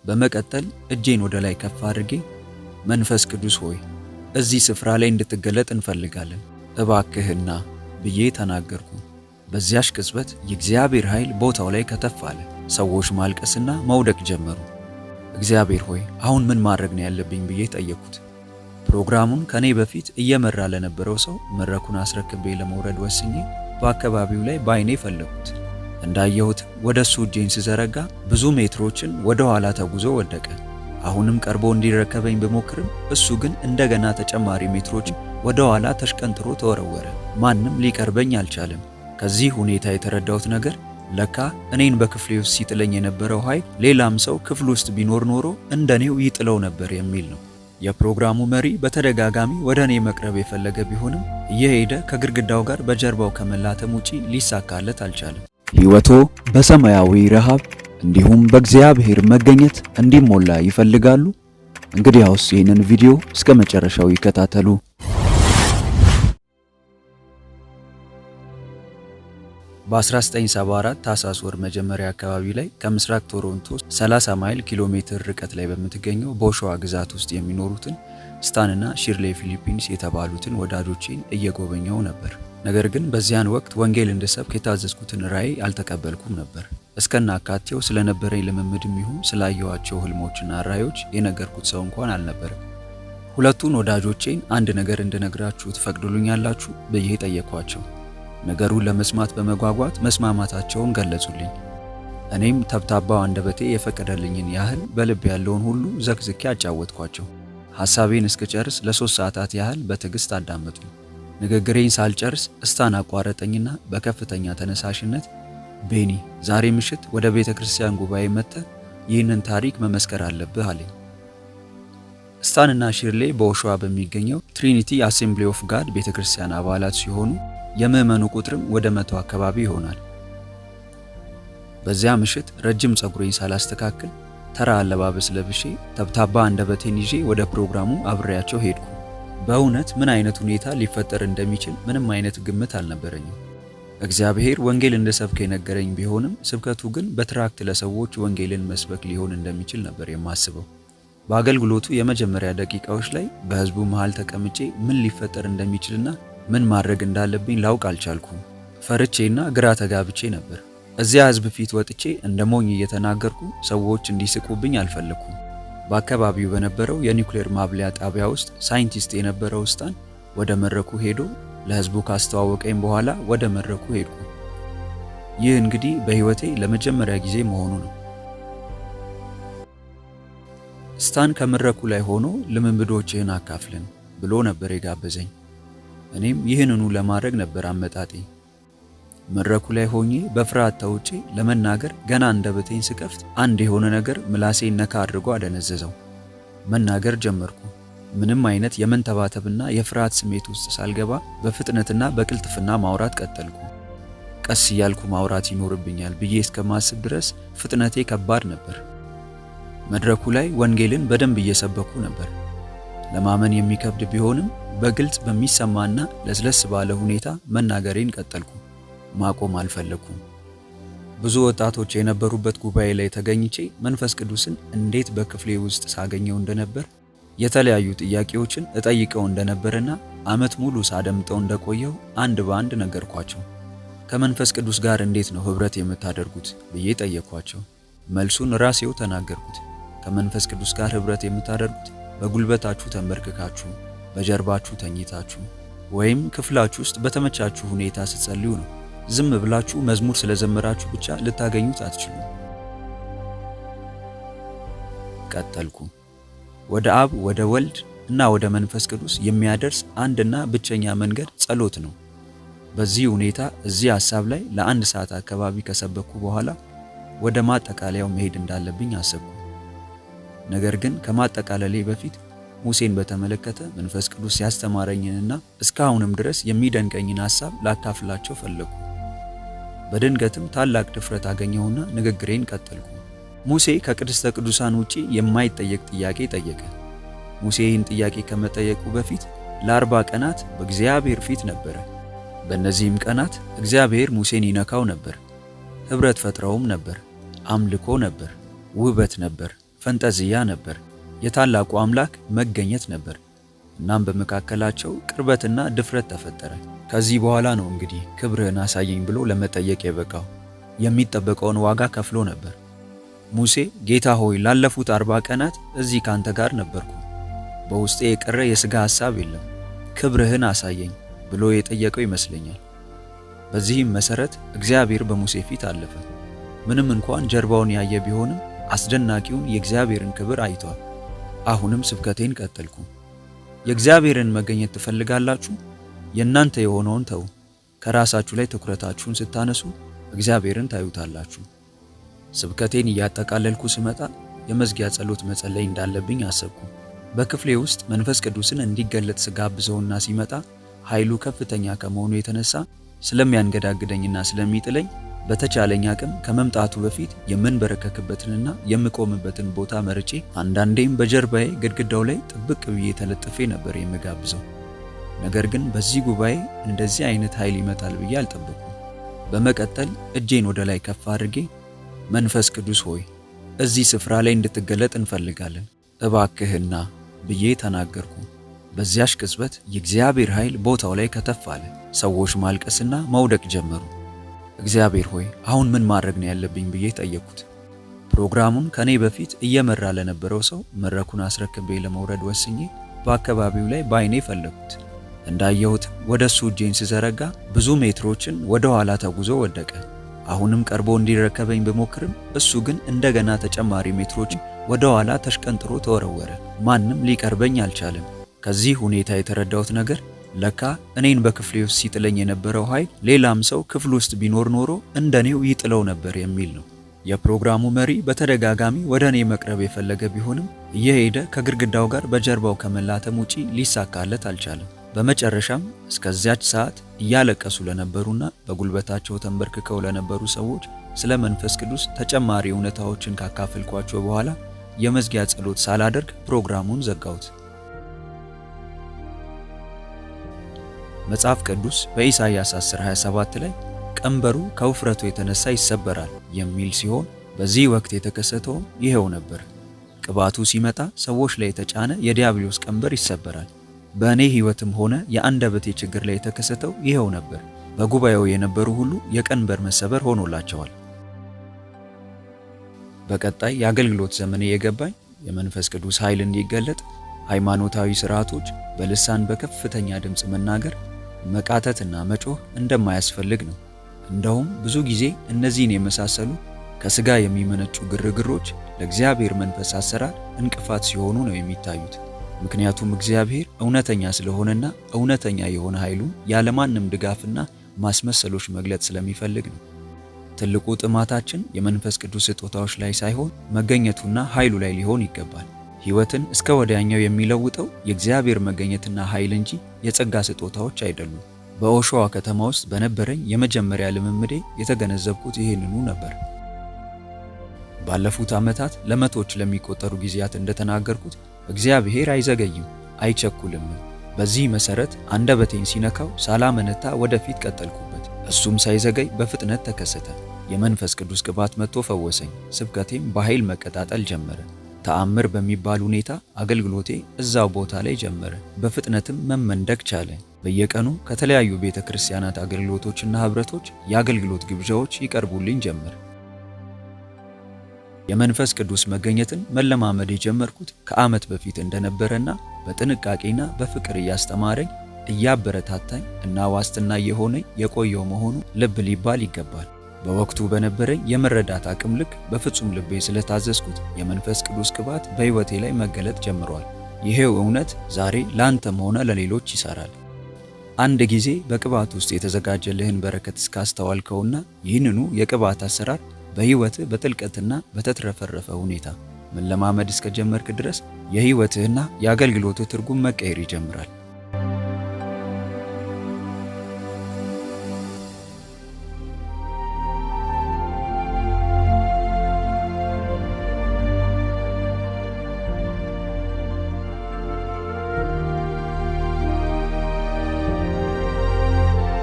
በመቀጠል እጄን ወደ ላይ ከፍ አድርጌ መንፈስ ቅዱስ ሆይ እዚህ ስፍራ ላይ እንድትገለጥ እንፈልጋለን እባክህና ብዬ ተናገርኩ። በዚያሽ ቅጽበት የእግዚአብሔር ኃይል ቦታው ላይ ከተፍ አለ። ሰዎች ማልቀስና መውደቅ ጀመሩ። እግዚአብሔር ሆይ አሁን ምን ማድረግ ነው ያለብኝ ብዬ ጠየቅኩት። ፕሮግራሙን ከኔ በፊት እየመራ ለነበረው ሰው መድረኩን አስረክቤ ለመውረድ ወስኜ በአካባቢው ላይ ባይኔ ፈለኩት። እንዳየሁት ወደሱ እጄን ስዘረጋ ብዙ ሜትሮችን ወደ ኋላ ተጉዞ ወደቀ። አሁንም ቀርቦ እንዲረከበኝ ብሞክርም እሱ ግን እንደገና ተጨማሪ ሜትሮችን ወደ ኋላ ተሽቀንጥሮ ተወረወረ። ማንም ሊቀርበኝ አልቻለም። ከዚህ ሁኔታ የተረዳሁት ነገር ለካ እኔን በክፍሌ ውስጥ ሲጥለኝ የነበረው ኃይል ሌላም ሰው ክፍል ውስጥ ቢኖር ኖሮ እንደኔው ይጥለው ነበር የሚል ነው። የፕሮግራሙ መሪ በተደጋጋሚ ወደ እኔ መቅረብ የፈለገ ቢሆንም እየሄደ ከግድግዳው ጋር በጀርባው ከመላተም ውጪ ሊሳካለት አልቻለም። ሕይወቶ በሰማያዊ ረሃብ እንዲሁም በእግዚአብሔር መገኘት እንዲሞላ ይፈልጋሉ? እንግዲያውስ ይህንን ቪዲዮ እስከ መጨረሻው ይከታተሉ። በ1974 ታህሳስ ወር መጀመሪያ አካባቢ ላይ ከምስራቅ ቶሮንቶ 30 ማይል ኪሎ ሜትር ርቀት ላይ በምትገኘው ቦሾዋ ግዛት ውስጥ የሚኖሩትን ስታንና ሺርሌ ፊሊፒንስ የተባሉትን ወዳጆቼን እየጎበኘው ነበር። ነገር ግን በዚያን ወቅት ወንጌል እንድሰብክ የታዘዝኩትን ራእይ አልተቀበልኩም ነበር። እስከናካቴው ስለነበረኝ ልምምድም ይሁን ስላየኋቸው ህልሞችና ራእዮች የነገርኩት ሰው እንኳን አልነበረም። ሁለቱን ወዳጆቼን አንድ ነገር እንድነግራችሁ ትፈቅዱልኛላችሁ ብዬ ጠየኳቸው። ነገሩን ለመስማት በመጓጓት መስማማታቸውን ገለጹልኝ። እኔም ተብታባው አንደበቴ የፈቀደልኝን ያህል በልብ ያለውን ሁሉ ዘክዝኬ አጫወትኳቸው። ሐሳቤን እስክጨርስ ለ3 ሰዓታት ያህል በትዕግስት አዳመጡኝ። ንግግሬን ሳልጨርስ እስታን አቋረጠኝና በከፍተኛ ተነሳሽነት ቤኒ ዛሬ ምሽት ወደ ቤተ ክርስቲያን ጉባኤ መጥተህ ይህንን ታሪክ መመስከር አለብህ አለኝ። ስታንና ሺርሌ በቦሾዋ በሚገኘው ትሪኒቲ አሴምብሊ ኦፍ ጋድ ቤተ ክርስቲያን አባላት ሲሆኑ የምዕመኑ ቁጥርም ወደ 100 አካባቢ ይሆናል። በዚያ ምሽት ረጅም ጸጉሬን ሳላስተካክል ተራ አለባበስ ለብሼ ተብታባ አንደበቴን ይዤ ወደ ፕሮግራሙ አብሬያቸው ሄድኩ። በእውነት ምን አይነት ሁኔታ ሊፈጠር እንደሚችል ምንም አይነት ግምት አልነበረኝም። እግዚአብሔር ወንጌል እንደሰብክ የነገረኝ ቢሆንም ስብከቱ ግን በትራክት ለሰዎች ወንጌልን መስበክ ሊሆን እንደሚችል ነበር የማስበው። በአገልግሎቱ የመጀመሪያ ደቂቃዎች ላይ በህዝቡ መሃል ተቀምጬ ምን ሊፈጠር እንደሚችልና ምን ማድረግ እንዳለብኝ ላውቅ አልቻልኩም። ፈርቼና ግራ ተጋብቼ ነበር። እዚያ ህዝብ ፊት ወጥቼ እንደ ሞኝ እየተናገርኩ ሰዎች እንዲስቁብኝ አልፈለኩም። በአካባቢው በነበረው የኒውክሌር ማብለያ ጣቢያ ውስጥ ሳይንቲስት የነበረው ስታን ወደ መድረኩ ሄዶ ለህዝቡ ካስተዋወቀኝ በኋላ ወደ መድረኩ ሄድኩ። ይህ እንግዲህ በህይወቴ ለመጀመሪያ ጊዜ መሆኑ ነው። ስታን ከመድረኩ ላይ ሆኖ ልምምዶችህን አካፍለን ብሎ ነበር የጋበዘኝ። እኔም ይህንኑ ለማድረግ ነበር አመጣጤ። መድረኩ ላይ ሆኜ በፍርሃት ተውጬ ለመናገር ገና አንደበቴን ስከፍት አንድ የሆነ ነገር ምላሴን ነካ አድርጎ አደነዘዘው። መናገር ጀመርኩ። ምንም አይነት የመንተባተብና የፍርሃት ስሜት ውስጥ ሳልገባ በፍጥነትና በቅልጥፍና ማውራት ቀጠልኩ። ቀስ እያልኩ ማውራት ይኖርብኛል ብዬ እስከማስብ ድረስ ፍጥነቴ ከባድ ነበር። መድረኩ ላይ ወንጌልን በደንብ እየሰበኩ ነበር። ለማመን የሚከብድ ቢሆንም በግልጽ በሚሰማና ለስለስ ባለ ሁኔታ መናገሬን ቀጠልኩ። ማቆም አልፈለኩም። ብዙ ወጣቶች የነበሩበት ጉባኤ ላይ ተገኝቼ መንፈስ ቅዱስን እንዴት በክፍሌ ውስጥ ሳገኘው እንደነበር፣ የተለያዩ ጥያቄዎችን እጠይቀው እንደነበርና ዓመት ሙሉ ሳደምጠው እንደቆየው አንድ በአንድ ነገርኳቸው። ከመንፈስ ቅዱስ ጋር እንዴት ነው ህብረት የምታደርጉት ብዬ ጠየኳቸው። መልሱን ራሴው ተናገርኩት። ከመንፈስ ቅዱስ ጋር ህብረት የምታደርጉት በጉልበታችሁ ተንበርክካችሁ፣ በጀርባችሁ ተኝታችሁ ወይም ክፍላችሁ ውስጥ በተመቻችሁ ሁኔታ ስትጸልዩ ነው። ዝም ብላችሁ መዝሙር ስለዘመራችሁ ብቻ ልታገኙት አትችሉም። ቀጠልኩ። ወደ አብ ወደ ወልድ እና ወደ መንፈስ ቅዱስ የሚያደርስ አንድና ብቸኛ መንገድ ጸሎት ነው። በዚህ ሁኔታ እዚህ ሐሳብ ላይ ለ1 ሰዓት አካባቢ ከሰበኩ በኋላ ወደ ማጠቃለያው መሄድ እንዳለብኝ አሰብኩ። ነገር ግን ከማጠቃለሌ በፊት ሙሴን በተመለከተ መንፈስ ቅዱስ ያስተማረኝንና እስካሁንም ድረስ የሚደንቀኝን ሐሳብ ላካፍላቸው ፈለኩ። በድንገትም ታላቅ ድፍረት አገኘሁና ንግግሬን ቀጠልኩ። ሙሴ ከቅድስተ ቅዱሳን ውጪ የማይጠየቅ ጥያቄ ጠየቀ። ሙሴ ይህን ጥያቄ ከመጠየቁ በፊት ለ40 ቀናት በእግዚአብሔር ፊት ነበረ። በእነዚህም ቀናት እግዚአብሔር ሙሴን ይነካው ነበር። ህብረት ፈጥረውም ነበር። አምልኮ ነበር፣ ውበት ነበር፣ ፈንጠዝያ ነበር፣ የታላቁ አምላክ መገኘት ነበር። እናም በመካከላቸው ቅርበትና ድፍረት ተፈጠረ። ከዚህ በኋላ ነው እንግዲህ ክብርህን አሳየኝ ብሎ ለመጠየቅ የበቃው። የሚጠበቀውን ዋጋ ከፍሎ ነበር። ሙሴ ጌታ ሆይ ላለፉት 40 ቀናት እዚህ ካንተ ጋር ነበርኩ፣ በውስጤ የቀረ የሥጋ ሐሳብ የለም፣ ክብርህን አሳየኝ ብሎ የጠየቀው ይመስለኛል። በዚህም መሰረት እግዚአብሔር በሙሴ ፊት አለፈ። ምንም እንኳን ጀርባውን ያየ ቢሆንም አስደናቂውን የእግዚአብሔርን ክብር አይቷል። አሁንም ስብከቴን ቀጠልኩ። የእግዚአብሔርን መገኘት ትፈልጋላችሁ? የእናንተ የሆነውን ተው። ከራሳችሁ ላይ ትኩረታችሁን ስታነሱ እግዚአብሔርን ታዩታላችሁ። ስብከቴን እያጠቃለልኩ ስመጣ የመዝጊያ ጸሎት መጸለይ እንዳለብኝ አሰብኩ። በክፍሌ ውስጥ መንፈስ ቅዱስን እንዲገለጥ ስጋብዘውና ሲመጣ ኃይሉ ከፍተኛ ከመሆኑ የተነሳ ስለሚያንገዳግደኝና ስለሚጥለኝ በተቻለኝ አቅም ከመምጣቱ በፊት የምንበረከክበትንና የምቆምበትን ቦታ መርጬ አንዳንዴም በጀርባዬ ግድግዳው ላይ ጥብቅ ብዬ ተለጥፌ ነበር የምጋብዘው። ነገር ግን በዚህ ጉባኤ እንደዚህ አይነት ኃይል ይመጣል ብዬ አልጠበቅኩም። በመቀጠል እጄን ወደ ላይ ከፍ አድርጌ መንፈስ ቅዱስ ሆይ እዚህ ስፍራ ላይ እንድትገለጥ እንፈልጋለን፣ እባክህና ብዬ ተናገርኩ። በዚያሽ ቅጽበት የእግዚአብሔር ኃይል ቦታው ላይ ከተፍ አለ። ሰዎች ማልቀስና መውደቅ ጀመሩ። እግዚአብሔር ሆይ አሁን ምን ማድረግ ነው ያለብኝ ብዬ ጠየቅኩት። ፕሮግራሙን ከኔ በፊት እየመራ ለነበረው ሰው መድረኩን አስረክቤ ለመውረድ ወስኜ በአካባቢው ላይ በአይኔ ፈለግኩት። እንዳየሁት ወደሱ እጄን ስዘረጋ ብዙ ሜትሮችን ወደ ኋላ ተጉዞ ወደቀ። አሁንም ቀርቦ እንዲረከበኝ ብሞክርም እሱ ግን እንደገና ተጨማሪ ሜትሮችን ወደ ኋላ ተሽቀንጥሮ ተወረወረ። ማንም ሊቀርበኝ አልቻለም። ከዚህ ሁኔታ የተረዳሁት ነገር ለካ እኔን በክፍሌ ውስጥ ሲጥለኝ የነበረው ኃይል ሌላም ሰው ክፍል ውስጥ ቢኖር ኖሮ እንደኔው ይጥለው ነበር የሚል ነው። የፕሮግራሙ መሪ በተደጋጋሚ ወደ እኔ መቅረብ የፈለገ ቢሆንም እየሄደ ከግድግዳው ጋር በጀርባው ከመላተም ውጪ ሊሳካለት አልቻለም። በመጨረሻም እስከዚያች ሰዓት እያለቀሱ ለነበሩና በጉልበታቸው ተንበርክከው ለነበሩ ሰዎች ስለ መንፈስ ቅዱስ ተጨማሪ እውነታዎችን ካካፈልኳቸው በኋላ የመዝጊያ ጸሎት ሳላደርግ ፕሮግራሙን ዘጋሁት። መጽሐፍ ቅዱስ በኢሳይያስ 10:27 ላይ ቀንበሩ ከውፍረቱ የተነሳ ይሰበራል የሚል ሲሆን በዚህ ወቅት የተከሰተው ይሄው ነበር። ቅባቱ ሲመጣ ሰዎች ላይ የተጫነ የዲያብሎስ ቀንበር ይሰበራል። በእኔ ሕይወትም ሆነ የአንደበቴ ችግር ላይ የተከሰተው ይሄው ነበር። በጉባኤው የነበሩ ሁሉ የቀንበር መሰበር ሆኖላቸዋል። በቀጣይ የአገልግሎት ዘመኔ የገባኝ የመንፈስ ቅዱስ ኃይል እንዲገለጥ ሃይማኖታዊ ስርዓቶች በልሳን በከፍተኛ ድምፅ መናገር፣ መቃተትና መጮህ እንደማያስፈልግ ነው። እንደውም ብዙ ጊዜ እነዚህን የመሳሰሉ ከሥጋ የሚመነጩ ግርግሮች ለእግዚአብሔር መንፈስ አሰራር እንቅፋት ሲሆኑ ነው የሚታዩት። ምክንያቱም እግዚአብሔር እውነተኛ ስለሆነና እውነተኛ የሆነ ኃይሉን ያለማንም ድጋፍና ማስመሰሎች መግለጥ ስለሚፈልግ ነው። ትልቁ ጥማታችን የመንፈስ ቅዱስ ስጦታዎች ላይ ሳይሆን መገኘቱና ኃይሉ ላይ ሊሆን ይገባል። ሕይወትን እስከ ወዲያኛው የሚለውጠው የእግዚአብሔር መገኘትና ኃይል እንጂ የጸጋ ስጦታዎች አይደሉም። በኦሾዋ ከተማ ውስጥ በነበረኝ የመጀመሪያ ልምምዴ የተገነዘብኩት ይህንኑ ነበር። ባለፉት ዓመታት ለመቶዎች ለሚቆጠሩ ጊዜያት እንደተናገርኩት እግዚአብሔር አይዘገይም፣ አይቸኩልም። በዚህ መሰረት አንደበቴን ሲነካው ሳላመነታ ወደፊት ቀጠልኩበት። እሱም ሳይዘገይ በፍጥነት ተከሰተ። የመንፈስ ቅዱስ ቅባት መጥቶ ፈወሰኝ። ስብከቴም በኃይል መቀጣጠል ጀመረ። ተአምር በሚባል ሁኔታ አገልግሎቴ እዛው ቦታ ላይ ጀመረ። በፍጥነትም መመንደግ ቻለ። በየቀኑ ከተለያዩ ቤተ ክርስቲያናት አገልግሎቶችና ህብረቶች የአገልግሎት ግብዣዎች ይቀርቡልኝ ጀመር። የመንፈስ ቅዱስ መገኘትን መለማመድ የጀመርኩት ከዓመት በፊት እንደነበረና በጥንቃቄና በፍቅር እያስተማረኝ እያበረታታኝ እና ዋስትና የሆነኝ የቆየው መሆኑ ልብ ሊባል ይገባል። በወቅቱ በነበረኝ የመረዳት አቅም ልክ በፍጹም ልቤ ስለታዘዝኩት የመንፈስ ቅዱስ ቅባት በሕይወቴ ላይ መገለጥ ጀምሯል። ይሄው እውነት ዛሬ ላንተም ሆነ ለሌሎች ይሰራል። አንድ ጊዜ በቅባት ውስጥ የተዘጋጀልህን በረከት እስካስተዋልከውና ይህንኑ የቅባት አሰራር በሕይወትህ በጥልቀትና በተትረፈረፈ ሁኔታ መለማመድ እስከጀመርክ ድረስ የሕይወትህና የአገልግሎትህ ትርጉም መቀየር ይጀምራል።